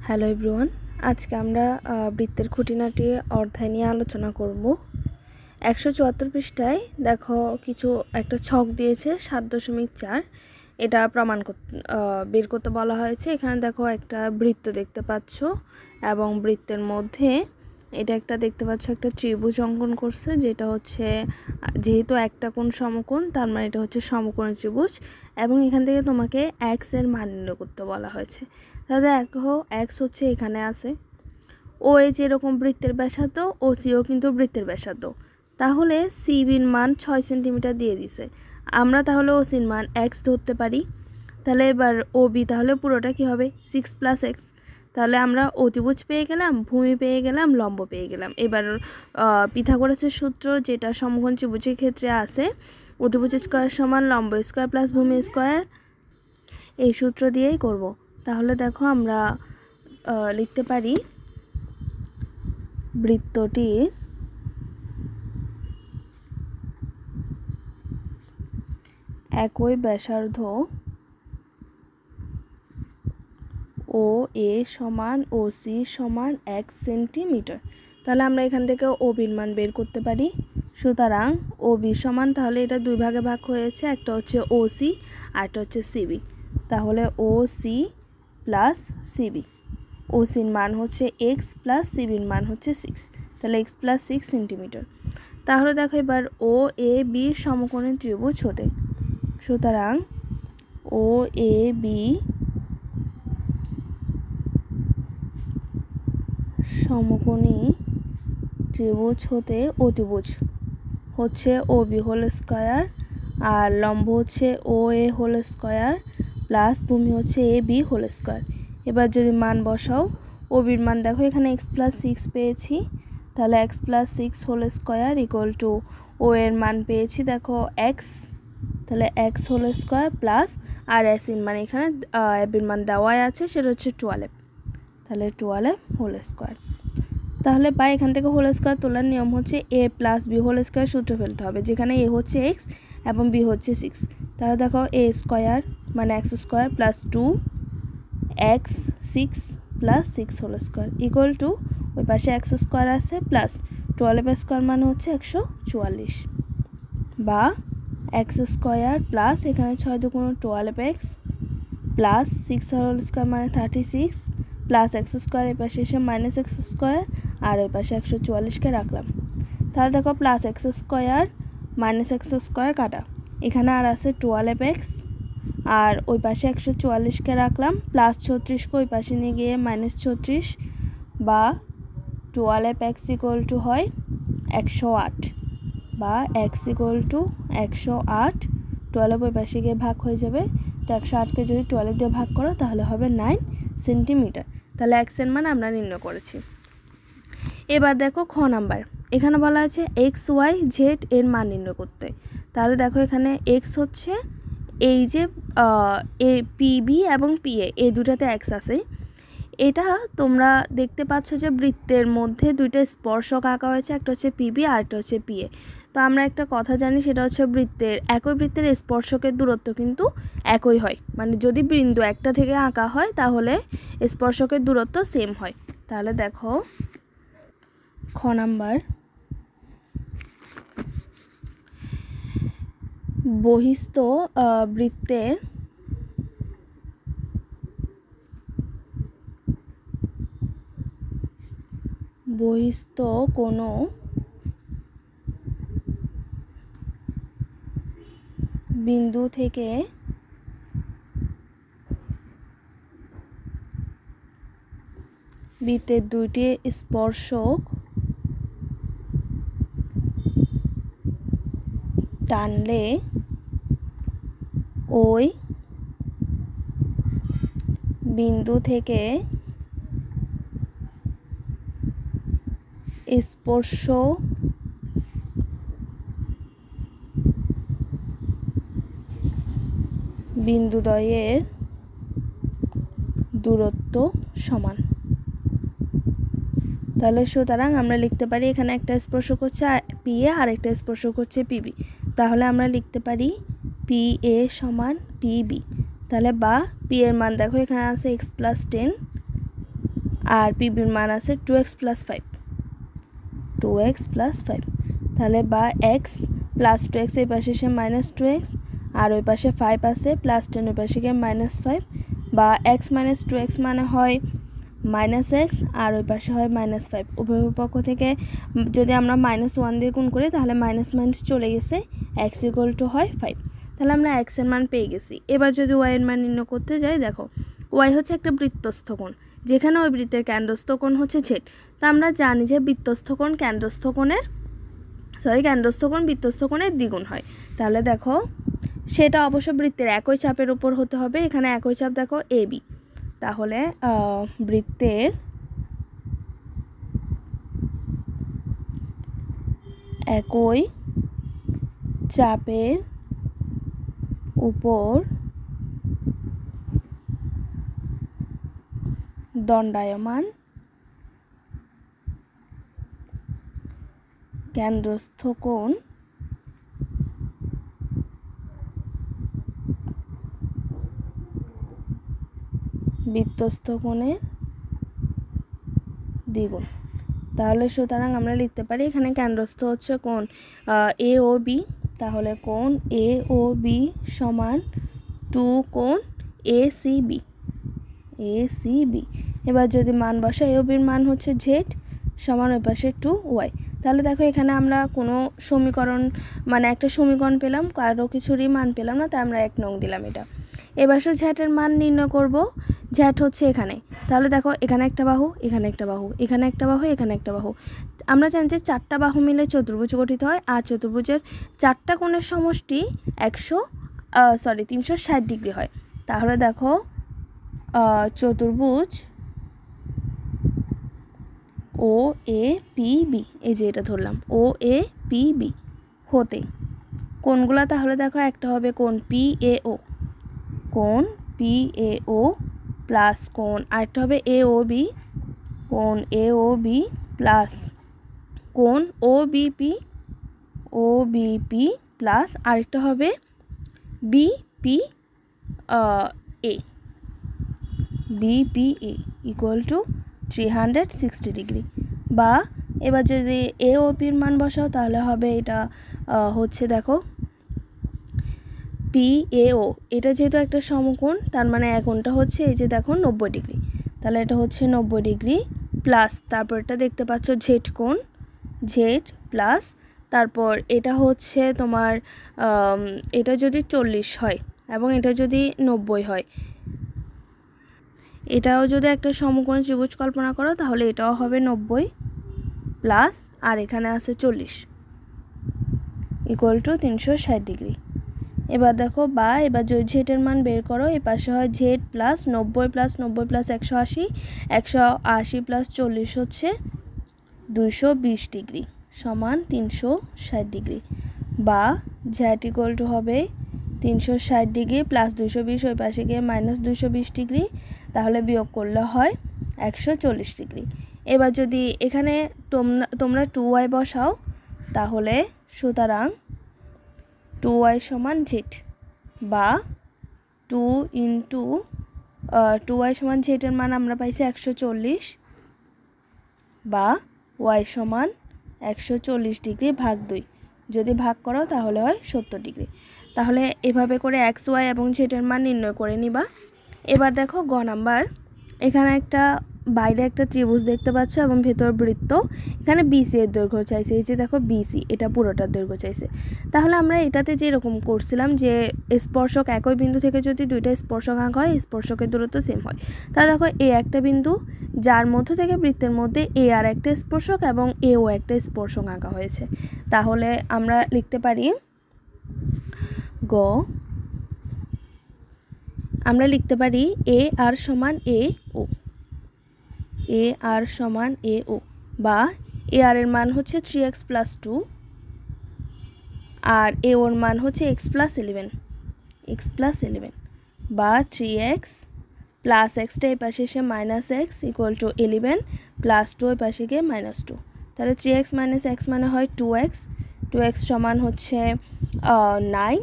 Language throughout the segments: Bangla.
হ্যালো এভরিওয়ান, আজকে আমরা বৃত্তের খুঁটিনাটি অধ্যায় নিয়ে আলোচনা করব। 174 পৃষ্ঠায় দেখো কিছু একটা ছক দিয়েছে 7.4। এটা প্রমাণ বের করতে বলা হয়েছে। এখানে দেখো একটা বৃত্ত দেখতে পাচ্ছ এবং বৃত্তের মধ্যে এটা একটা দেখতে পাচ্ছ একটা ত্রিভুজ অঙ্কন করছে, যেটা হচ্ছে যেহেতু একটা কোণ সমকোণ তার মানে এটা হচ্ছে সমকোণী ত্রিভুজ এবং এখান থেকে তোমাকে এক্স এর মান নির্ণয় করতে বলা হয়েছে। তাহলে দেখো এক্স হচ্ছে এখানে আছে, ও এই যে এরকম বৃত্তের ব্যাসার্ধ, ও সিও কিন্তু বৃত্তের ব্যাসার্ধ। তাহলে সিবির মান 6 সেন্টিমিটার দিয়ে দিছে। আমরা তাহলে ও সির মান এক্স ধরতে পারি। তাহলে এবার ও বি তাহলে পুরোটা কি হবে 6 + x। তাহলে আমরা অতিভুজ পেয়ে গেলাম, ভূমি পেয়ে গেলাম, লম্ব পেয়ে গেলাম। এবার পিথাগোরাসের সূত্র যেটা সমকোণ ত্রিভুজের ক্ষেত্রে আছে, অতিভুজ স্কয়ার সমান লম্ব স্কয়ার প্লাস ভূমি স্কয়ার, এই সূত্র দিয়েই করব। তাহলে দেখো আমরা লিখতে পারি বৃত্তটি একই ব্যাসার্ধ ও এ সমান ও সি সমান 1 সেন্টিমিটার। তাহলে আমরা এখান থেকে ও বির মান বের করতে পারি। সুতরাং ও বি সমান, তাহলে এটা দুই ভাগে ভাগ হয়েছে, একটা হচ্ছে ও সি আর একটা হচ্ছে সিবি। তাহলে ও সি প্লাস সিবি, ও সির মান হচ্ছে এক্স প্লাস সিবির মান হচ্ছে 6, তাহলে এক্স প্লাস 6 সেন্টিমিটার। তাহলে দেখো এবার ও এ বি সমকোণী ত্রিভুজ হতে, সুতরাং ও এ বি সমকোণী ত্রিভুজ হতে অতিভুজ হচ্ছে ও বি হোল স্কয়ার আর লম্ব হচ্ছে ও এ হোল স্কয়ার প্লাস ভূমি হচ্ছে এ বি হোল স্কয়ার। এবার যদি মান বসাও, ও বির মান দেখো এখানে এক্স প্লাস 6 পেয়েছি, তাহলে x plus 6 whole square equal to ও এর মান পেয়েছি দেখো এক্স, তাহলে এক্স হোল স্কয়ার প্লাস আর এস এর মান এখানে বির মান দেওয়াই আছে, সেটা হচ্ছে 12, তাহলে 12 হোল স্কয়ার। তাহলে পাই এখান থেকে হোল স্কয়ার তোলার নিয়ম হচ্ছে এ প্লাস বি হোল স্কয়ার সূত্র ফেলতে হবে, যেখানে এ হচ্ছে এক্স এবং বি হচ্ছে 6। তাহলে দেখো এ স্কয়ার মানে x square plus 2 x 6 plus 6 whole square equal to ওই পাশে এক্স স্কয়ার আছে প্লাস 12 স্কয়ার মানে হচ্ছে 144, বা এক্স স্কয়ার প্লাস এখানে 6 দুগুণ 12x প্লাস 6 হোল স্কয়ার মানে 36 প্লাস এক্স স্কয়ার এই পাশে এসে মাইনাস এক্স স্কয়ার আর ওই পাশে 144কে রাখলাম। তাহলে দেখো plus x square minus x square কাটা, এখানে আর আছে 12x আর ওই পাশে 144কে রাখলাম, প্লাস 36কে ওই পাশে নিয়ে গিয়ে মাইনাস 36, বা 12x ইকুয়াল টু হয় 108, বা x ইকুয়াল টু 108, 12 ওই পাশে গিয়ে ভাগ হয়ে যাবে, তো 108কে যদি 12 দিয়ে ভাগ করো তাহলে হবে 9 সেন্টিমিটার। তাহলে এক্স এর মান আমরা নির্ণয় করেছি। এবার দেখো খ নাম্বার, এখানে বলা আছে এক্স ওয়াই জেড এর মান নির্ণয় করতে। তাহলে দেখো এখানে এক্স হচ্ছে এই যে এ পিবি এবং পিএ এই দুটাতে এক্স আছে। এটা তোমরা দেখতে পাচ্ছ যে বৃত্তের মধ্যে দুইটা স্পর্শক আঁকা হয়েছে, একটা হচ্ছে পিবি আর একটা হচ্ছে পিএ। তো আমরা একটা কথা জানি, সেটা হচ্ছে একই বৃত্তের স্পর্শকের দূরত্ব কিন্তু একই হয়, মানে যদি বিন্দু একটা থেকে আঁকা হয় তাহলে স্পর্শকের দূরত্ব সেম হয়। তাহলে দেখো খ নাম্বার, বহিস্থ বৃত্তের বহিস্থ কোনো বিন্দু থেকে বৃত্তের দুইটি স্পর্শক টানলে ওই বিন্দু থেকে স্পর্শ বিন্দুদ্বয়ের দূরত্ব সমান। তাহলে সুতরাং আমরা লিখতে পারি এখানে একটা স্পর্শক হচ্ছে পিএ আর একটা স্পর্শক হচ্ছে পিবি। তাহলে আমরা লিখতে পারি পিএ সমান পিবি। তাহলে বা পি এর মান দেখো এখানে আছে x + 10 আর পিবির মান আছে 2x + 5, 2x + 5। তাহলে বা x প্লাস 2x এই পাশে এসে -2x, আর ওই পাশে 5 আছে +10 ওই পাশে গিয়ে -5, বা x - 2x মানে হয় -x আর ওই পাশে হয় -5। উভয় পক্ষ থেকে যদি আমরা -1 দিয়ে গুণ করি তাহলে মাইনাস মাইনাস চলে গেছে, x = হয় 5। তাহলে আমরা x এর মান পেয়ে গেছি। এবার যদি y এর মান নির্ণয় করতে যাই, দেখো y হচ্ছে একটা বৃত্তস্থ কোণ, যেখানে ওই বৃত্তের কেন্দ্রস্থ কোণ হচ্ছে z। তো আমরা জানি যে বৃত্তস্থ কোণ কেন্দ্রস্থ কোণের বৃত্তস্থ কোণের দ্বিগুণ হয়। তাহলে দেখো সেটা অবশ্য বৃত্তের একই চাপের উপর হতে হবে। এখানে একই চাপ দেখো AB, তাহলে বৃত্তের একই চাপের উপর দণ্ডায়মান কেন্দ্রস্থ কোণ বৃত্তস্থ কোণের দ্বিগুণ। তাহলে সুতরাং আমরা লিখতে পারি এখানে কেন্দ্রস্থ হচ্ছে কোণ AOB, তাহলে কোণ AOB সমান 2 কোণ ACB। এবার যদি মান বসাই, AOBর মান হচ্ছে z সমান ওই পাশে 2y। তাহলে দেখো এখানে আমরা কোনো সমীকরণ মানে একটা সমীকরণ পেলাম, কারো কিছুরই মান পেলাম না, তাই আমরা 1 নং দিলাম এটা। এবার z এর মান নির্ণয় করব। z হচ্ছে এখানে, তাহলে দেখো এখানে একটা বাহু, এখানে একটা বাহু, এখানে একটা বাহু, এখানে একটা বাহু। আমরা জানি যে 4টা বাহু মিলে চতুর্ভুজ গঠিত হয়, আর চতুর্ভুজের 4টা কোণের সমষ্টি 360 ডিগ্রি হয়। তাহলে দেখো চতুর্ভুজ OAPB, এই যে এটা ধরলাম OAPB হতে কোণগুলো, তাহলে দেখো একটা হবে কোণ PAO, প্লাস কোণ আরেকটা হবে AOB, কোণ AOB প্লাস কোণ OBP প্লাস আরেকটা হবে BPA = 360 ডিগ্রি। বা এবার যদি AOPর মান বসাও তাহলে হবে এটা হচ্ছে দেখো PAO, এটা যেহেতু একটা সমকোণ তার মানে এক কোণটা হচ্ছে এই যে দেখো 90 ডিগ্রি, তাহলে এটা হচ্ছে 90 ডিগ্রি প্লাস তারপর এটা দেখতে পাচ্ছ z কোণ, z প্লাস তারপর এটা হচ্ছে তোমার এটা যদি 40 হয় এবং এটা যদি 90 হয়, এটাও যদি একটা সমকোণ ত্রিভুজ কল্পনা করো তাহলে এটাও হবে 90 প্লাস আর এখানে আছে 40 = 360 ডিগ্রি। এবার দেখো এবার যদি z এর মান বের করো, এই পাশে হয় z plus 90 plus 90 plus 180, 180 plus 40 হচ্ছে 220 ডিগ্রি সমান 360 ডিগ্রি। বা z = হবে 360 ডিগ্রি প্লাস 220 ওই পাশে গিয়ে -220 ডিগ্রি, তাহলে বিয়োগ করলে হয় 140 ডিগ্রি। এবার যদি এখানে তোমরা 2y বসাও তাহলে সুতরাং 2y সমান z, বা 2y সমান z এর মান আমরা পাইছি 140, বা y সমান 140 ডিগ্রি ভাগ 2, যদি ভাগ করো তাহলে হয় 70 ডিগ্রি। তাহলে এভাবে করে x, y এবং z এর মান নির্ণয় করে নিবা। এবার দেখো গ নাম্বার, এখানে বাইরে একটা ত্রিভুজ দেখতে পাচ্ছ এবং ভেতর বৃত্ত, এখানে BC এর দৈর্ঘ্য চাইছে, এই যে দেখো BC এটা পুরোটার দৈর্ঘ্য চাইছে। তাহলে আমরা এটাতে যেরকম করছিলাম যে স্পর্শক একই বিন্দু থেকে যদি দুইটা স্পর্শক আঁকা হয় স্পর্শকের দূরত্ব সেম হয়, তাহলে দেখো A একটা বিন্দু যার মধ্য থেকে বৃত্তের মধ্যে A আর একটা স্পর্শক এবং AO একটা স্পর্শক আঁকা হয়েছে। তাহলে আমরা লিখতে পারি A আর সমান AO, বা A আর এর মান হচ্ছে 3x + 2 আর AO এর মান হচ্ছে x + 11, বা 3x প্লাস এক্সটা এই পাশে এসে -x = 11 প্লাস 2 এই পাশে গিয়ে -2, তাহলে 3x - x মানে হয় 2x সমান হচ্ছে 9,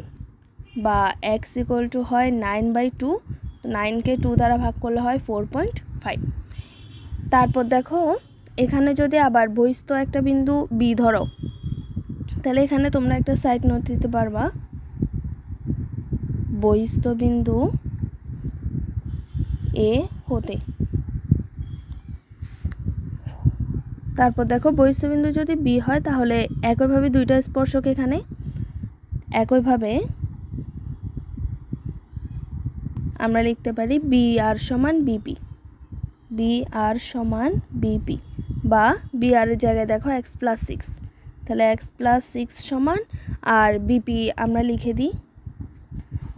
বা x = হয় 9/2, 9কে 2 দ্বারা ভাগ করলে হয় 4.5। তারপর দেখো এখানে যদি আবার বহিস্থ একটা বিন্দু বি ধরো, তাহলে এখানে তোমরা একটা সাইড নোট দিতে পারবা, বহিস্থ বিন্দু এ হতে। তারপর দেখো বহিস্থ বিন্দু যদি বি হয় তাহলে একইভাবে দুইটা স্পর্শক এখানে একইভাবে আমরা লিখতে পারি বি আর সমান বিপি, বি আর সমান বিপি, বা বি আর এর জায়গায় দেখো x+6, তাহলে x+6 সমান, আর বিপি আমরা লিখে দিই,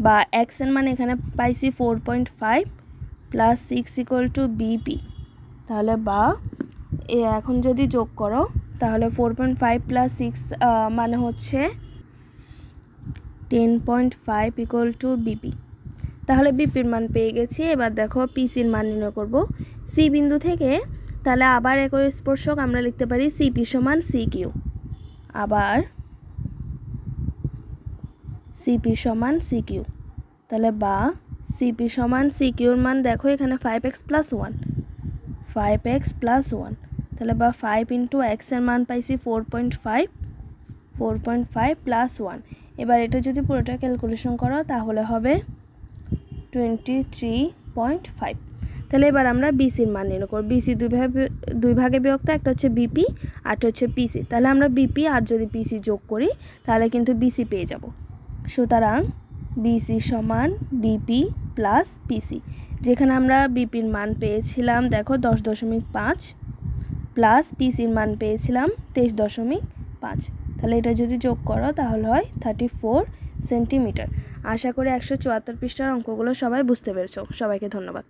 বা x এর মান এখানে পাইছি 4.5 প্লাস 6 ইকুয়াল টু বিপি, তাহলে বা এখন যদি যোগ করো তাহলে 4.5 প্লাস 6 মানে হচ্ছে 10.5 ইকুয়াল টু বিপি। তাহলে বিপির মান পেয়ে গেছি। এবার দেখো পিসির মান নির্ণয় করব সি বিন্দু থেকে। তাহলে আবার একই স্পর্শক আমরা লিখতে পারি সিপি সমান সিকিউ, আবার সিপি সমান সিকিউ, তাহলে বা সিপি সমান সিকিউর মান দেখো এখানে 5x+1, 5x+1, তাহলে বা 5 ইন্টু এক্স এর মান পাইছি 4.5, 4.5 প্লাস 1। এবার এটা যদি পুরোটা ক্যালকুলেশন করো তাহলে হবে 23.5। তাহলে এবার আমরা বিসির মান নির্ণয় করব। বিসি দুই ভাগে বিভক্ত, একটা হচ্ছে বিপি আর একটা হচ্ছে পিসি। তাহলে আমরা বিপি আর যদি পিসি যোগ করি তাহলে কিন্তু বিসি পেয়ে যাব। সুতরাং বিসি সমান বিপি প্লাস পিসি, যেখানে আমরা বিপির মান পেয়েছিলাম দেখো 10.5 প্লাস পিসির মান পেয়েছিলাম 23.5। তাহলে এটা যদি যোগ করো তাহলে হয় 34 সেন্টিমিটার। আশা করি 174 পৃষ্ঠার অঙ্কগুলো সবাই বুঝতে পেরেছো। সবাইকে ধন্যবাদ।